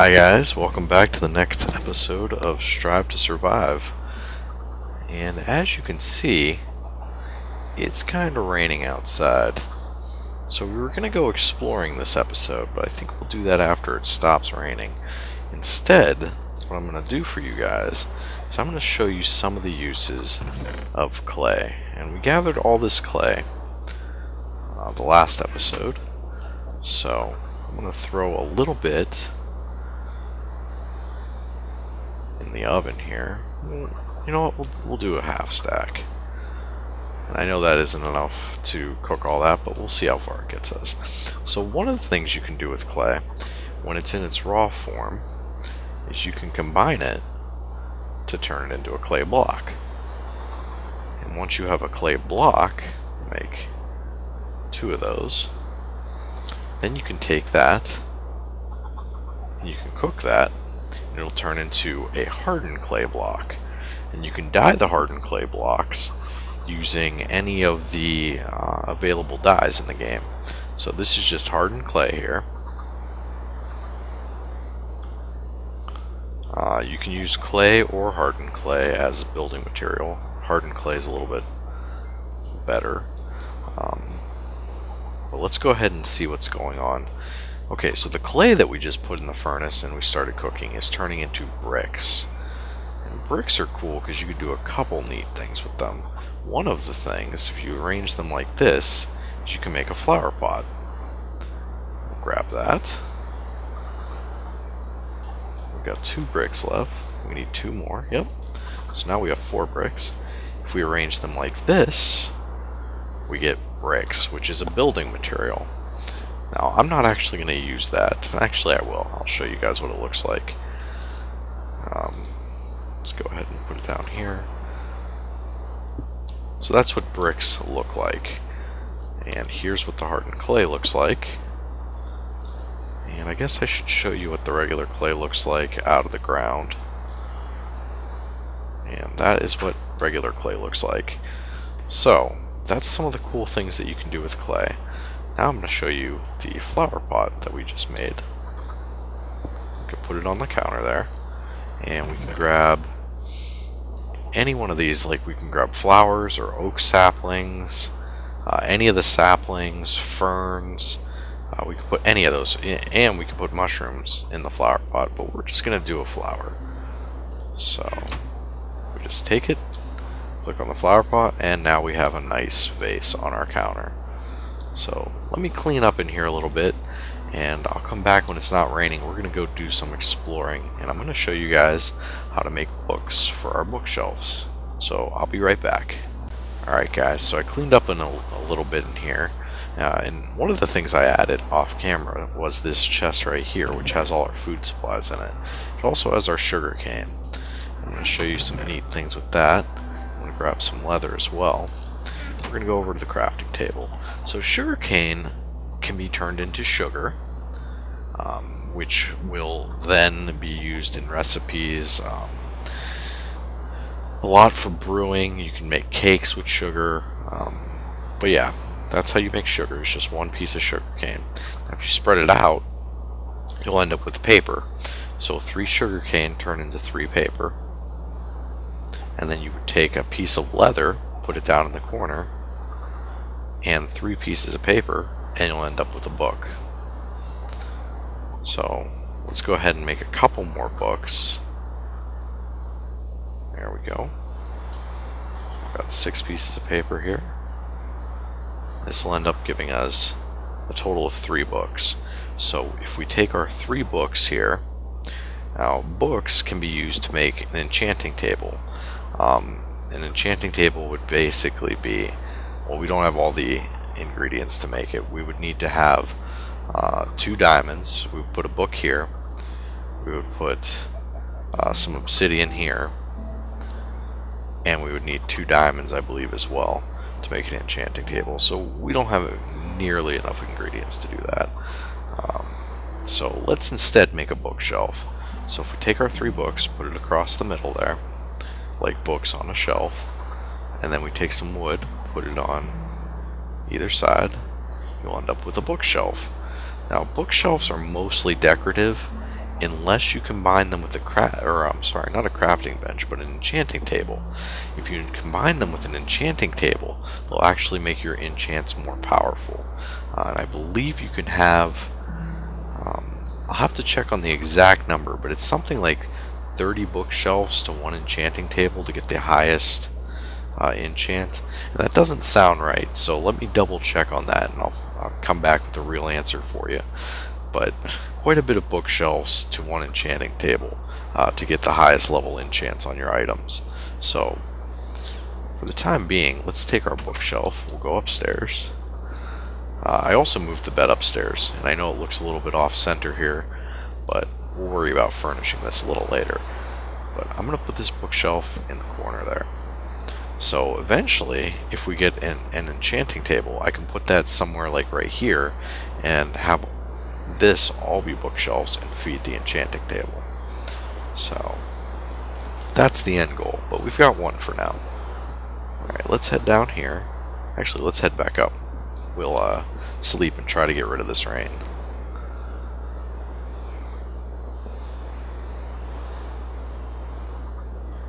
Hi guys, welcome back to the next episode of Strive to Survive. And as you can see, it's kind of raining outside. So we were going to go exploring this episode, but I think we'll do that after it stops raining. Instead, what I'm going to do for you guys is I'm going to show you some of the uses of clay. And we gathered all this clay the last episode. So I'm going to throw a little bit in the oven here. You know what, we'll do a half stack. And I know that isn't enough to cook all that, but we'll see how far it gets us. So one of the things you can do with clay, when it's in its raw form, is you can combine it to turn it into a clay block. And once you have a clay block, make 2 of those, then you can take that, and you can cook that, and it'll turn into a hardened clay block. And you can dye the hardened clay blocks using any of the available dyes in the game. So this is just hardened clay here. You can use clay or hardened clay as a building material. Hardened clay is a little bit better. But let's go ahead and see what's going on. Okay, so the clay that we just put in the furnace and we started cooking is turning into bricks. And bricks are cool because you can do a couple neat things with them. One of the things, if you arrange them like this, is you can make a flower pot. We'll grab that. We've got 2 bricks left. We need 2 more. Yep. So now we have 4 bricks. If we arrange them like this, we get bricks, which is a building material. Now, I'm not actually going to use that. Actually, I will. I'll show you guys what it looks like. Let's go ahead and put it down here. So that's what bricks look like. And here's what the hardened clay looks like. And I guess I should show you what the regular clay looks like out of the ground. And that is what regular clay looks like. So, that's some of the cool things that you can do with clay. Now I'm going to show you the flower pot that we just made. We can put it on the counter there. And we can grab any one of these, like we can grab flowers or oak saplings, any of the saplings, ferns. We can put any of those, and we can put mushrooms in the flower pot, but we're just going to do a flower. So we just take it, click on the flower pot, and now we have a nice vase on our counter. So let me clean up in here a little bit, and I'll come back when it's not raining. We're going to go do some exploring, and I'm going to show you guys how to make books for our bookshelves. So I'll be right back. Alright guys, so I cleaned up in a little bit in here, and one of the things I added off camera was this chest right here, which has all our food supplies in it. It also has our sugar cane. I'm going to show you some neat things with that. I'm going to grab some leather as well. We're going to go over to the crafting table. So sugarcane can be turned into sugar, which will then be used in recipes. A lot for brewing. You can make cakes with sugar. But yeah, that's how you make sugar. It's just one piece of sugarcane. Now, if you spread it out, you'll end up with paper. So 3 sugarcane turn into 3 paper. And then you would take a piece of leather, put it down in the corner, and 3 pieces of paper, and you'll end up with a book. So let's go ahead and make a couple more books. There we go. Got 6 pieces of paper here. This will end up giving us a total of 3 books. So if we take our 3 books here, now books can be used to make an enchanting table. An enchanting table would basically be, well, we don't have all the ingredients to make it. We would need to have 2 diamonds. We would put a book here. We would put some obsidian here. And we would need 2 diamonds, I believe, as well to make an enchanting table. So we don't have nearly enough ingredients to do that. So let's instead make a bookshelf. So if we take our 3 books, put it across the middle there, like books on a shelf, and then we take some wood, put it on either side, you'll end up with a bookshelf. Now, bookshelves are mostly decorative, unless you combine them with I'm sorry, not a crafting bench, but an enchanting table. If you combine them with an enchanting table, they'll actually make your enchants more powerful. And I believe you can have, I'll have to check on the exact number, but it's something like 30 bookshelves to one enchanting table to get the highest enchant. And that doesn't sound right, so let me double check on that, and I'll come back with the real answer for you. But quite a bit of bookshelves to one enchanting table to get the highest level enchants on your items. So for the time being, let's take our bookshelf. We'll go upstairs. I also moved the bed upstairs, and I know it looks a little bit off center here, but we'll worry about furnishing this a little later. But I'm going to put this bookshelf in the corner there. So eventually, if we get an enchanting table, I can put that somewhere like right here and have this all be bookshelves and feed the enchanting table. So that's the end goal, but we've got one for now. Alright, let's head down here. Actually, let's head back up. We'll sleep and try to get rid of this rain.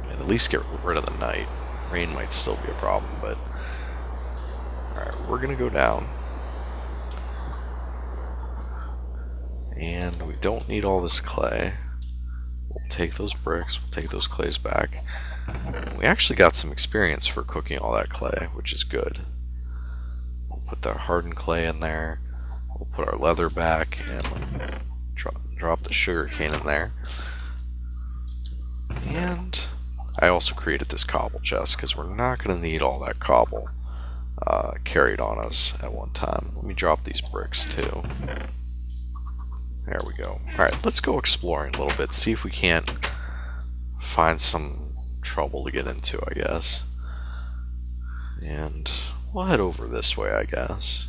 And at least get rid of the night. Rain might still be a problem, but alright, we're gonna go down. And we don't need all this clay. We'll take those bricks, we'll take those clays back. We actually got some experience for cooking all that clay, which is good. We'll put the hardened clay in there. We'll put our leather back and drop the sugar cane in there. And I also created this cobble chest because we're not going to need all that cobble carried on us at one time. Let me drop these bricks too. There we go. Alright, let's go exploring a little bit, see if we can't find some trouble to get into, I guess. And we'll head over this way, I guess.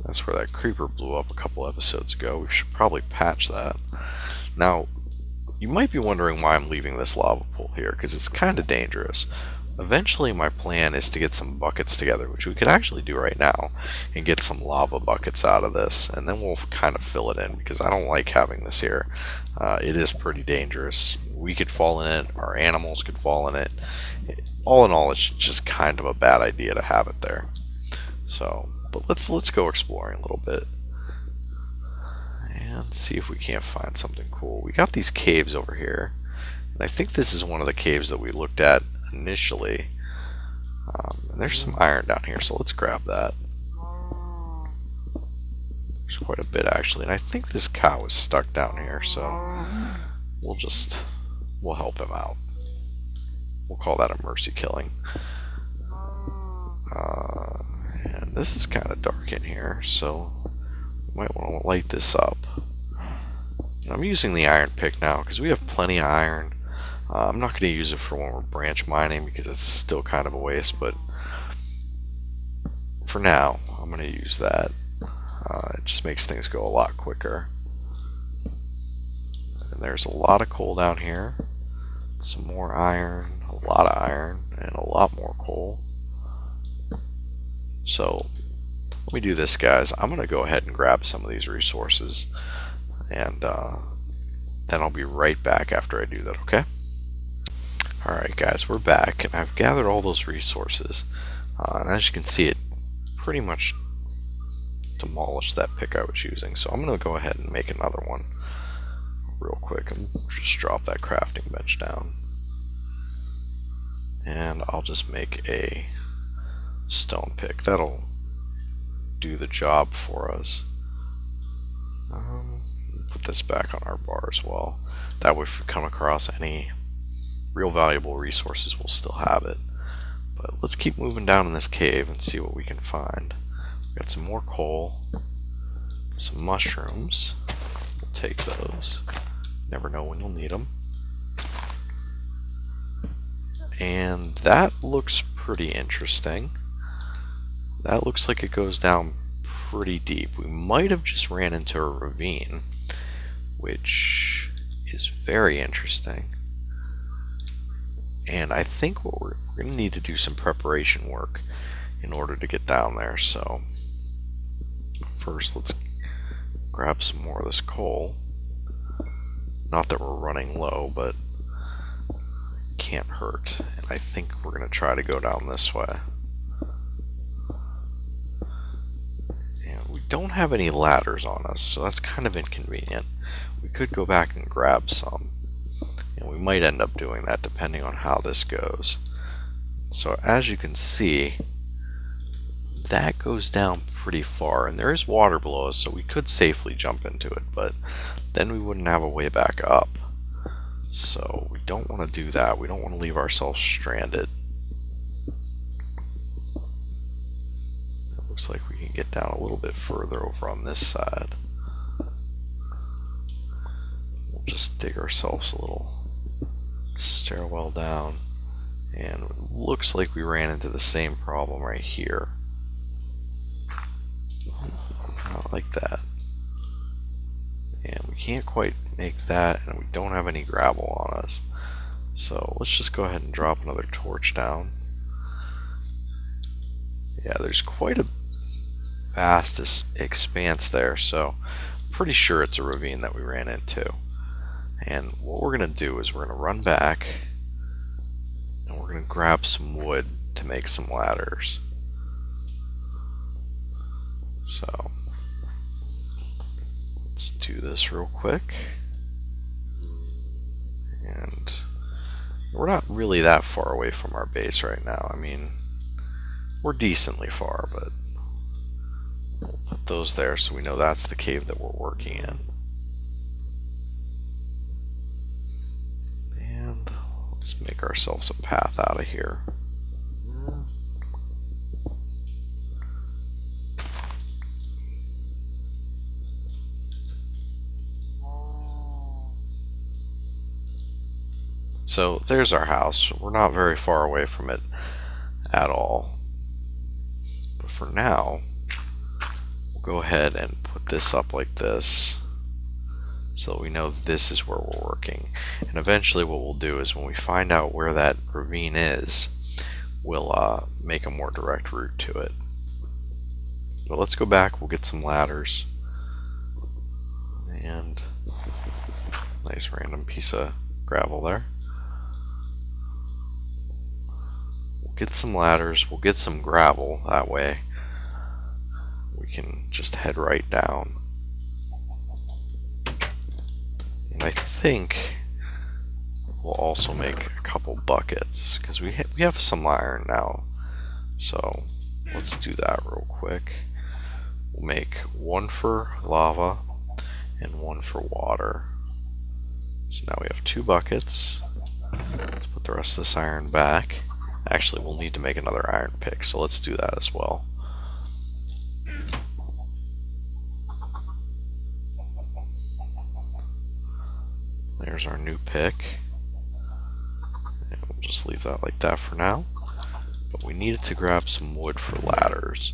That's where that creeper blew up a couple episodes ago. We should probably patch that. Now, you might be wondering why I'm leaving this lava pool here, because it's kind of dangerous. Eventually my plan is to get some buckets together, which we could actually do right now, and get some lava buckets out of this, and then we'll kind of fill it in, because I don't like having this here. It is pretty dangerous. We could fall in it, our animals could fall in it. All in all, it's just kind of a bad idea to have it there. So, but let's go exploring a little bit. And see if we can't find something cool. We got these caves over here, and I think this is one of the caves that we looked at initially. And there's some iron down here, so let's grab that. There's quite a bit actually, and I think this cow is stuck down here, so we'll help him out. We'll call that a mercy killing. And this is kind of dark in here, so we might want to light this up. And I'm using the iron pick now because we have plenty of iron. I'm not going to use it for when we're branch mining because it's still kind of a waste, but for now I'm going to use that. It just makes things go a lot quicker. And there's a lot of coal down here, some more iron, a lot of iron, and a lot more coal. So let me do this, guys. I'm going to go ahead and grab some of these resources, and then I'll be right back after I do that, okay? Alright guys, we're back, and I've gathered all those resources, and as you can see, it pretty much demolished that pick I was using, so I'm going to go ahead and make another one real quick, and just drop that crafting bench down. And I'll just make a stone pick. That'll do the job for us. Put this back on our bar as well. That way if we come across any real valuable resources, we'll still have it. But let's keep moving down in this cave and see what we can find. We got some more coal, some mushrooms. We'll take those. Never know when you'll need them. And that looks pretty interesting. That looks like it goes down pretty deep. We might have just ran into a ravine, which is very interesting. And I think what we're going to need to do some preparation work in order to get down there. So first let's grab some more of this coal. Not that we're running low, but can't hurt. And I think we're going to try to go down this way. And we don't have any ladders on us, so that's kind of inconvenient. We could go back and grab some. And we might end up doing that depending on how this goes. So as you can see, that goes down pretty far, and there is water below us, so we could safely jump into it, but then we wouldn't have a way back up. So we don't want to do that. We don't want to leave ourselves stranded. It looks like we can get down a little bit further over on this side. We'll just dig ourselves a little stairwell down, and it looks like we ran into the same problem right here. Not like that. And we can't quite make that, and we don't have any gravel on us. So let's just go ahead and drop another torch down. Yeah, there's quite a vast expanse there, so I'm pretty sure it's a ravine that we ran into. And what we're going to do is we're going to run back, and we're going to grab some wood to make some ladders. So let's do this real quick. And we're not really that far away from our base right now. I mean, we're decently far, but we'll put those there so we know that's the cave that we're working in. And let's make ourselves a path out of here. So there's our house. We're not very far away from it at all. But for now, we'll go ahead and put this up like this so that we know this is where we're working. And eventually what we'll do is when we find out where that ravine is, we'll make a more direct route to it. But let's go back, we'll get some ladders. And nice random piece of gravel there. Get some ladders, we'll get some gravel, that way we can just head right down. And I think we'll also make a couple buckets, because we have some iron now. So let's do that real quick. We'll make one for lava and one for water. So now we have 2 buckets. Let's put the rest of this iron back. Actually, we'll need to make another iron pick, so let's do that as well. There's our new pick. And we'll just leave that like that for now. But we needed to grab some wood for ladders.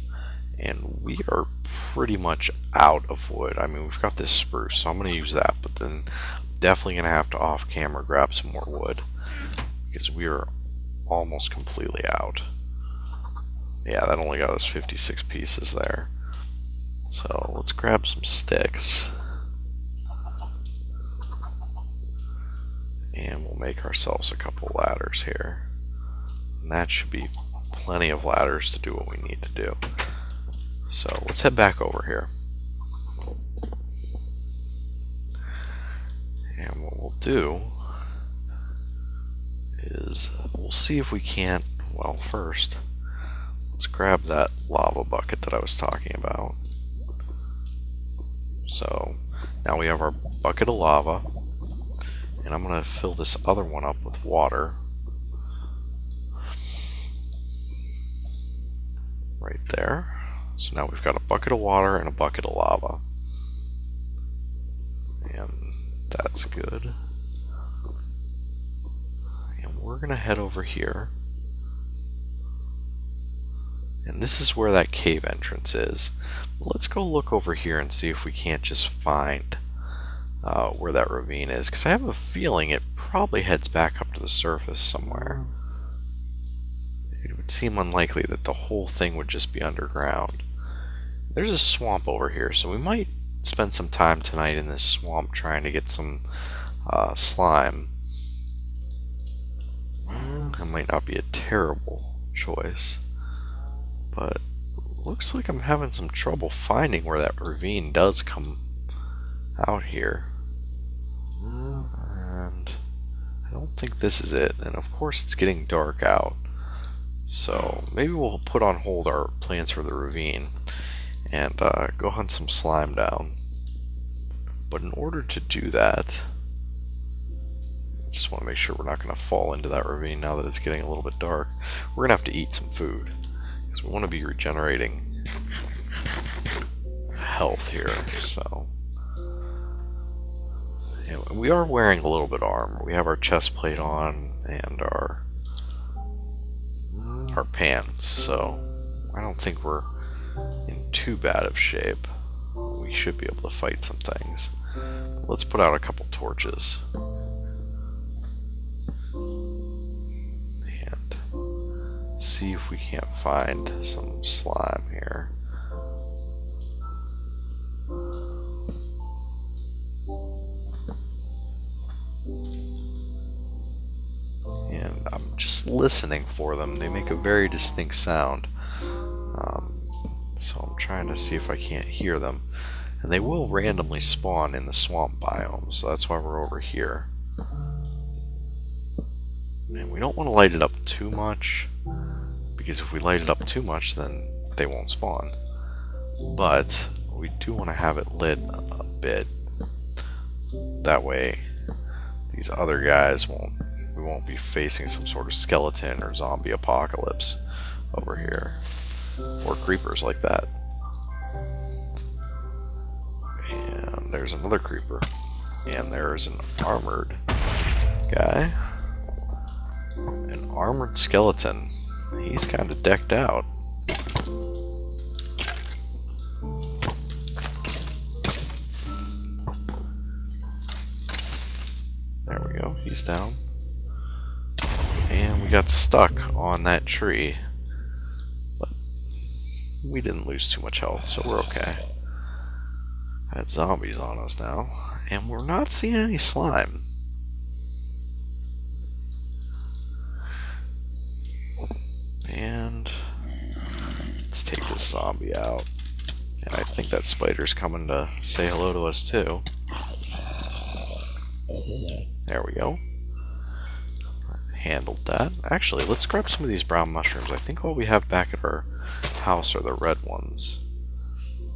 And we are pretty much out of wood. I mean, we've got this spruce, so I'm going to use that. But then I'm definitely going to have to off-camera grab some more wood, because we are almost completely out. Yeah, that only got us 56 pieces there. So let's grab some sticks. And we'll make ourselves a couple ladders here. And that should be plenty of ladders to do what we need to do. So let's head back over here. And what we'll do is we'll see if we can't, well, first let's grab that lava bucket that I was talking about. So now we have our bucket of lava, and I'm going to fill this other one up with water right there. So now we've got a bucket of water and a bucket of lava, and that's good. We're going to head over here, and this is where that cave entrance is. Let's go look over here and see if we can't just find where that ravine is, because I have a feeling it probably heads back up to the surface somewhere. It would seem unlikely that the whole thing would just be underground. There's a swamp over here, so we might spend some time tonight in this swamp trying to get some slime. That might not be a terrible choice, but looks like I'm having some trouble finding where that ravine does come out here. And I don't think this is it, and of course it's getting dark out. So maybe we'll put on hold our plans for the ravine and go hunt some slime down. But in order to do that, I just want to make sure we're not going to fall into that ravine now that it's getting a little bit dark. We're going to have to eat some food because we want to be regenerating health here. So anyway, we are wearing a little bit of armor. We have our chest plate on and our pants, so I don't think we're in too bad of shape. We should be able to fight some things. Let's put out a couple torches and see if we can't find some slime here. And I'm just listening for them. They make a very distinct sound. So I'm trying to see if I can't hear them. And they will randomly spawn in the swamp biome, so that's why we're over here. And we don't want to light it up too much, because if we light it up too much, then they won't spawn. But we do want to have it lit a bit. That way, these other guys we won't be facing some sort of skeleton or zombie apocalypse over here. Or creepers like that. And there's another creeper. And there's an armored guy. An armored skeleton. He's kind of decked out. There we go. He's down. And we got stuck on that tree. We didn't lose too much health, so we're okay. Had zombies on us now, and we're not seeing any slime. And let's take this zombie out. And I think that spider's coming to say hello to us too. There we go. Handled that. Actually, let's grab some of these brown mushrooms. I think all we have back at our house are the red ones.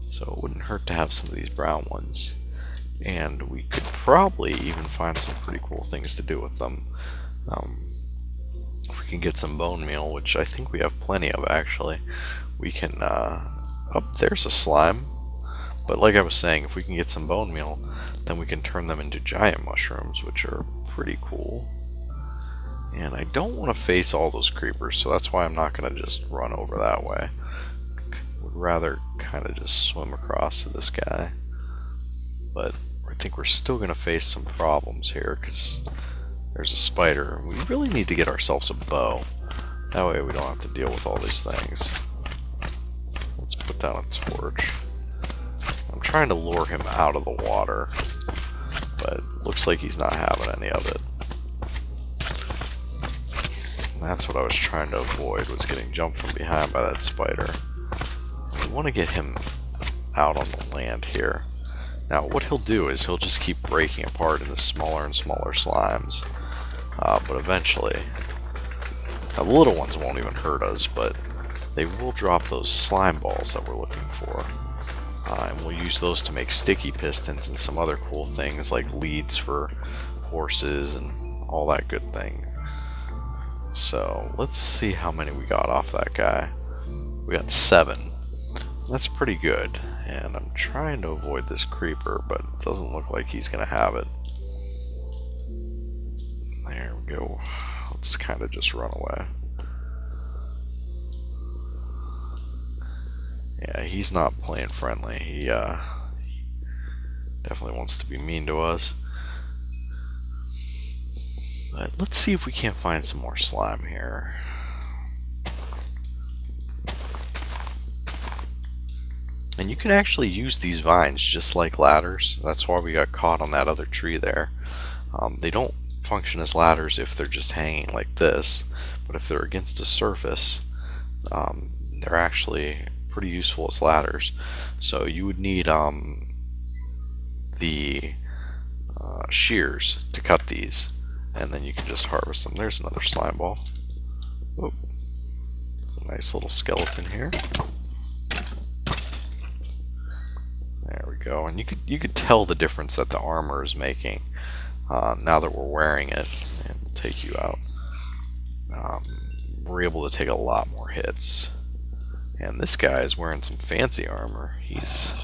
So it wouldn't hurt to have some of these brown ones. And we could probably even find some pretty cool things to do with them. If we can get some bone meal, which I think we have plenty of actually, we can, there's a slime. But like I was saying, if we can get some bone meal, then we can turn them into giant mushrooms, which are pretty cool. And I don't want to face all those creepers, so that's why I'm not going to just run over that way. Would rather kind of just swim across to this guy. But I think we're still going to face some problems here, because there's a spider. We really need to get ourselves a bow. That way we don't have to deal with all these things. Let's put down a torch. I'm trying to lure him out of the water, but looks like he's not having any of it. That's what I was trying to avoid, was getting jumped from behind by that spider. We want to get him out on the land here. Now what he'll do is he'll just keep breaking apart into smaller and smaller slimes. But eventually, the little ones won't even hurt us, but they will drop those slime balls that we're looking for. And we'll use those to make sticky pistons and some other cool things like leads for horses and all that good thing. So let's see how many we got off that guy. We got 7. That's pretty good. And I'm trying to avoid this creeper, but it doesn't look like he's going to have it. There we go. Let's kind of just run away. Yeah, he's not playing friendly. He definitely wants to be mean to us. But let's see if we can't find some more slime here. And you can actually use these vines just like ladders. That's why we got caught on that other tree there. They don't function as ladders if they're just hanging like this, but if they're against a surface, they're actually pretty useful as ladders. So you would need the shears to cut these, and then you can just harvest them. There's another slime ball. Oh, there's a nice little skeleton here. There we go, and you could tell the difference that the armor is making now that we're wearing it. And we'll take you out. We're able to take a lot more hits, and this guy is wearing some fancy armor. He's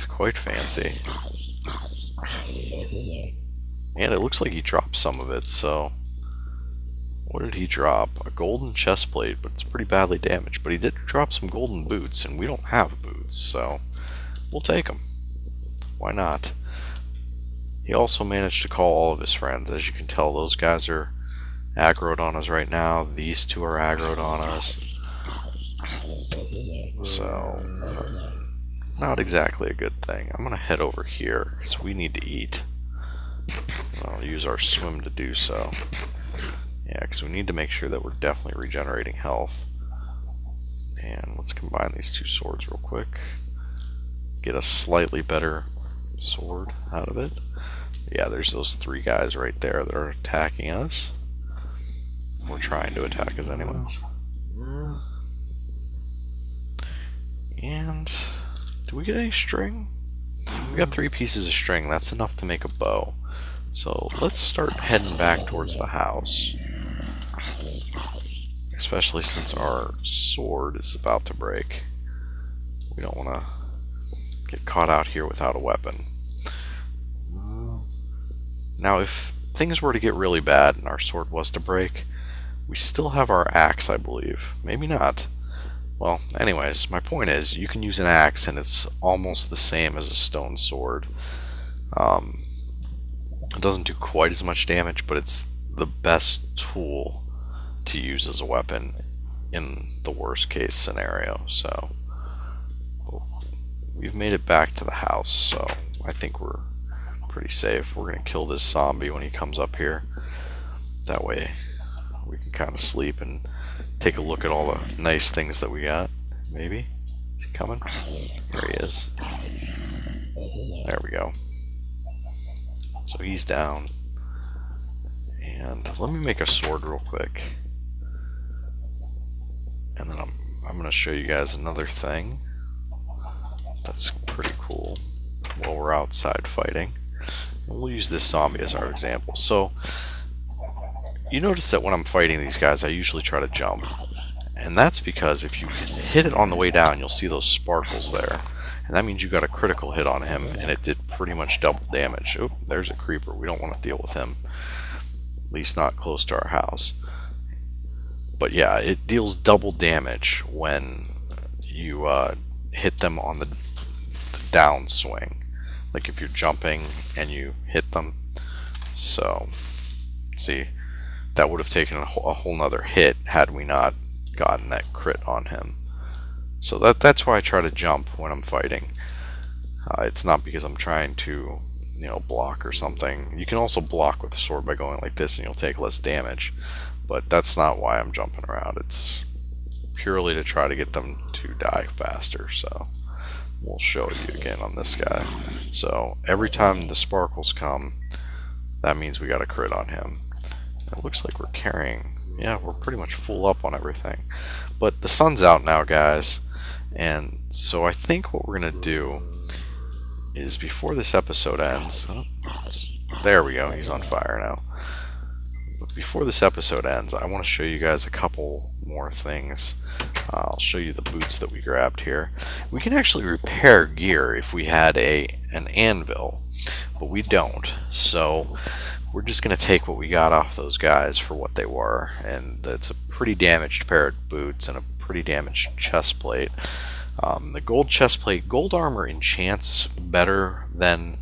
quite fancy, and it looks like he dropped some of it. So what did he drop? A golden chest plate, but it's pretty badly damaged. But he did drop some golden boots, and we don't have boots, so we'll take them. Why not? He also managed to call all of his friends. As you can tell, those guys are aggroed on us right now. These two are aggroed on us. So, not exactly a good thing. I'm going to head over here because we need to eat. I'll use our swim to do so. Yeah, because we need to make sure that we're definitely regenerating health. And let's combine these two swords real quick. Get a slightly better sword out of it. Yeah, there's those three guys right there that are attacking us. We're trying to attack us anyways. And do we get any string? We got 3 pieces of string. That's enough to make a bow. So let's start heading back towards the house. Especially since our sword is about to break. We don't want to get caught out here without a weapon. Now, if things were to get really bad and our sword was to break, we still have our axe, I believe. Maybe not. Well, anyways, my point is, you can use an axe and it's almost the same as a stone sword. It doesn't do quite as much damage, but it's the best tool to use as a weapon in the worst case scenario. So, we've made it back to the house, so I think we're pretty safe. We're going to kill this zombie when he comes up here. That way we can kind of sleep and take a look at all the nice things that we got. Maybe? Is he coming? There he is. There we go. So he's down. And let me make a sword real quick. And then I'm going to show you guys another thing that's pretty cool while we're outside fighting. And we'll use this zombie as our example. So you notice that when I'm fighting these guys, I usually try to jump. And that's because if you hit it on the way down, you'll see those sparkles there. And that means you got a critical hit on him, and it did pretty much double damage. Oh, there's a creeper. We don't want to deal with him. At least not close to our house. But yeah, it deals double damage when you hit them on the downswing. Like if you're jumping and you hit them. So, see, that would have taken a whole nother hit had we not gotten that crit on him. So that's why I try to jump when I'm fighting. It's not because I'm trying to, block or something. You can also block with a sword by going like this and you'll take less damage. But that's not why I'm jumping around. It's purely to try to get them to die faster. So we'll show you again on this guy. So every time the sparkles come, that means we got a crit on him. It looks like we're carrying, yeah, we're pretty much full up on everything. But the sun's out now, guys. And so I think what we're going to do is before this episode ends, there we go, he's on fire now. But before this episode ends, I want to show you guys a couple more things. I'll show you the boots that we grabbed here. We can actually repair gear if we had an anvil, but we don't. So we're just going to take what we got off those guys for what they were, and it's a pretty damaged pair of boots and a pretty damaged chest plate. The gold chest plate, gold armor enchants better than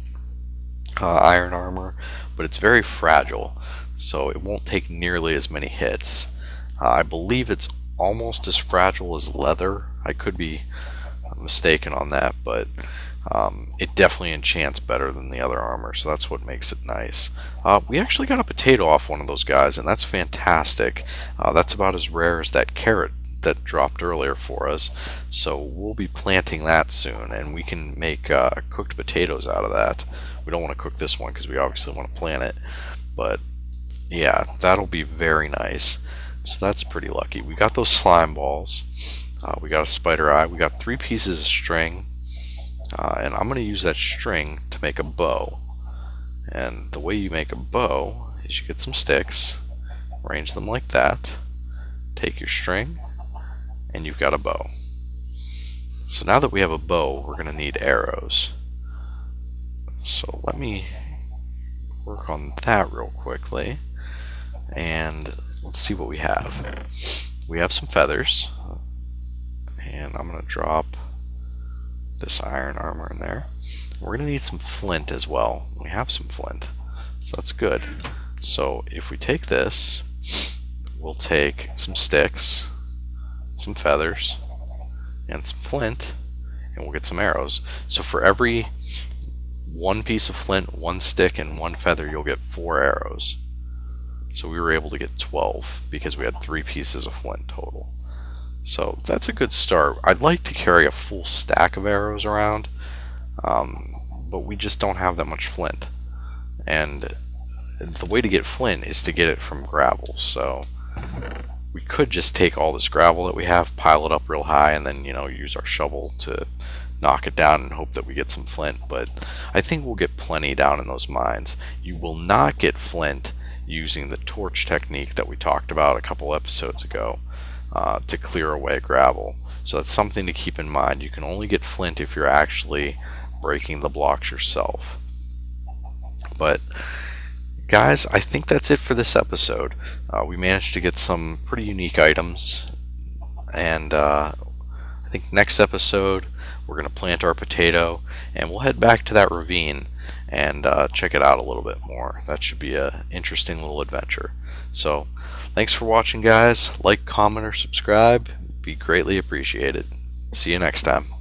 iron armor, but it's very fragile, so it won't take nearly as many hits. I believe it's almost as fragile as leather. I could be mistaken on that, but it definitely enchants better than the other armor, so that's what makes it nice. We actually got a potato off one of those guys, and that's fantastic. That's about as rare as that carrot that dropped earlier for us, so we'll be planting that soon, and we can make cooked potatoes out of that. We don't want to cook this one because we obviously want to plant it, but yeah, that'll be very nice. So that's pretty lucky. We got those slime balls. We got a spider eye. We got 3 pieces of string. And I'm going to use that string to make a bow. And the way you make a bow is you get some sticks, arrange them like that, take your string, and you've got a bow. So now that we have a bow, we're going to need arrows. So let me work on that real quickly. And let's see what we have. We have some feathers. And I'm going to drop this iron armor in there. We're going to need some flint as well. We have some flint, so that's good. So if we take this, we'll take some sticks, some feathers, and some flint, and we'll get some arrows. So for every 1 piece of flint, 1 stick, and 1 feather, you'll get 4 arrows. So we were able to get 12 because we had 3 pieces of flint total. So that's a good start. I'd like to carry a full stack of arrows around, but we just don't have that much flint. And the way to get flint is to get it from gravel. So we could just take all this gravel that we have, pile it up real high, and then use our shovel to knock it down and hope that we get some flint. But I think we'll get plenty down in those mines. You will not get flint using the torch technique that we talked about a couple episodes ago. To clear away gravel. So that's something to keep in mind. You can only get flint if you're actually breaking the blocks yourself. But guys, I think that's it for this episode. We managed to get some pretty unique items, and I think next episode we're going to plant our potato, and we'll head back to that ravine and check it out a little bit more. That should be an interesting little adventure. So thanks for watching, guys. Like, comment, or subscribe. Be greatly appreciated. See you next time.